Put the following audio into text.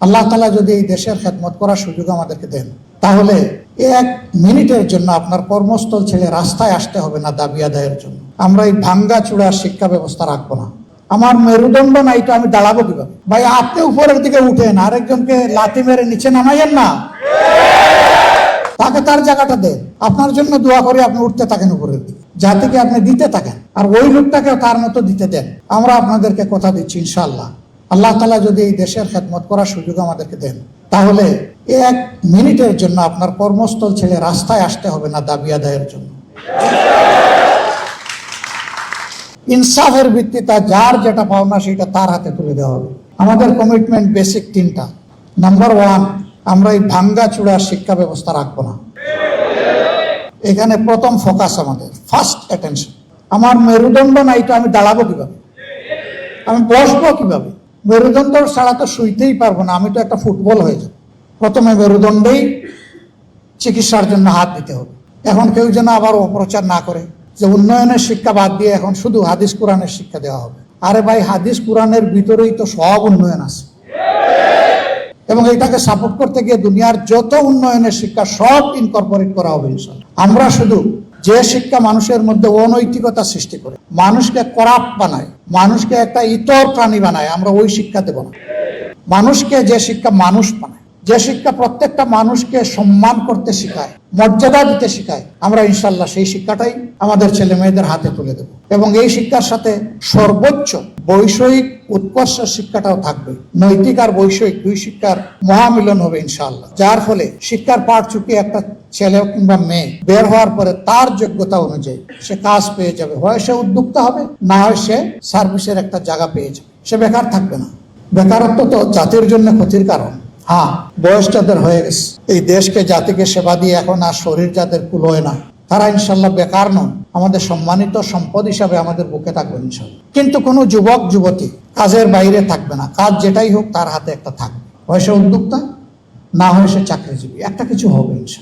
আল্লাহ তাআলা যদি এই দেশের খেদমত করার সুযোগ আমাদেরকে দেন, তাহলে এক মিনিটের জন্য আপনার কর্মস্থল ছেড়ে রাস্তায় আসতে হবে না দাবি আদায়ের জন্য। আমরা এই ভাঙ্গা চূড়ার শিক্ষা ব্যবস্থা রাখবো না। আমার মেরুদণ্ড নাই তো আমি দাঁড়াবো কিভাবে? ভাই, আপনি উপরের দিকে উঠেন, আরেকজনকে লাথি মেরে নিচে নামাইয়েন না, তাকে তার জায়গাটা দেন। আপনার জন্য দোয়া করে আপনি উঠতে থাকেন উপরের দিকে, জাতিকে আপনি দিতে থাকেন, আর ওই লোকটাকেও তার মতো দিতে দেন। আমরা আপনাদেরকে কথা দিচ্ছি, ইনশাআল্লাহ আল্লাহ তাআলা যদি এই দেশের খেদমত করার সুযোগ আমাদেরকে দেন, তাহলে এক মিনিটের জন্য আপনার কর্মস্থল ছেড়ে রাস্তায় আসতে হবে না দাবি আদায়ের জন্য। ইনসাফের ভিত্তিতে যার যেটা পাওনা সেটা তার হাতে তুলে দেওয়া হবে। আমাদের কমিটমেন্ট বেসিক তিনটা। নাম্বার 1, আমরা এই ভাঙ্গা চূড়ার শিক্ষা ব্যবস্থা রাখবো না। এখানে প্রথম ফোকাস আমাদের, ফার্স্ট অ্যাটেনশন। আমার মেরুদণ্ড নাই তো আমি দাঁড়াবো কিভাবে? আমি বসবো কিভাবে? মেরুদণ্ড ছাড়া তো শুইতেই পারবো না, আমি তো একটা ফুটবল হয়ে যাব। প্রথমে মেরুদণ্ডেই চিকিৎসার জন্য হাত দিতে হবে। এখন কেউ যেন আবার অপপ্রচার না করে যে উন্নয়নের শিক্ষা বাদ দিয়ে এখন শুধু হাদিস কোরআনের শিক্ষা দেওয়া হবে। আরে ভাই, হাদিস কোরআনের ভিতরেই তো সব উন্নয়ন আছে, এবং এটাকে সাপোর্ট করতে গিয়ে দুনিয়ার যত উন্নয়নের শিক্ষা সব ইনকর্পোরেট করা হবে ইনশাআল্লাহ। আমরা শুধু যে শিক্ষা মানুষের মধ্যে অনৈতিকতা সৃষ্টি করে, মানুষকে করাপ্ট বানায়, মানুষকে একটা ইতর প্রাণী বানায়, আমরা ওই শিক্ষা দেব না। মানুষকে যে শিক্ষা মানুষ বানায়, যে শিক্ষা প্রত্যেকটা মানুষকে সম্মান করতে শেখায়, মর্যাদা দিতে শেখায়, আমরা ইনশাআল্লাহ সেই শিক্ষাটাই আমাদের ছেলে মেয়েদের হাতে তুলে দেব। এবং এই শিক্ষার সাথে সর্বোচ্চ বৈষয়িক উৎকর্ষের শিক্ষাটাও থাকবে। নৈতিক আর বৈষয়িক দুই শিক্ষার মহামিলন হবে ইনশাআল্লাহ, যার ফলে শিক্ষার পাঠ চুকিয়ে একটা ছেলে কিংবা মেয়ে বের হওয়ার পরে তার যোগ্যতা অনুযায়ী সে কাজ পেয়ে যাবে। হয় সে উদ্যোক্তা হবে, না হয় সে সার্ভিসের একটা জায়গা পেয়ে যাবে, সে বেকার থাকবে না। বেকারত্ব তো জাতির জন্য ক্ষতির কারণ। হ্যাঁ, বয়স যাদের হয়ে গেছে, এই দেশকে জাতিকে সেবা দিয়ে এখন আর শরীর যাদের কুলোয় না, তারা ইনশাল্লাহ বেকার নন, আমাদের সম্মানিত সম্পদ হিসাবে আমাদের বুকে থাকবে ইনশাল্লাহ। কিন্তু কোনো যুবক যুবতী কাজের বাইরে থাকবে না, কাজ যেটাই হোক তার হাতে একটা থাকবে। হয় সে উদ্যোক্তা, না হয় সে চাকরিজীবী, একটা কিছু হবে ইনশাল্লাহ।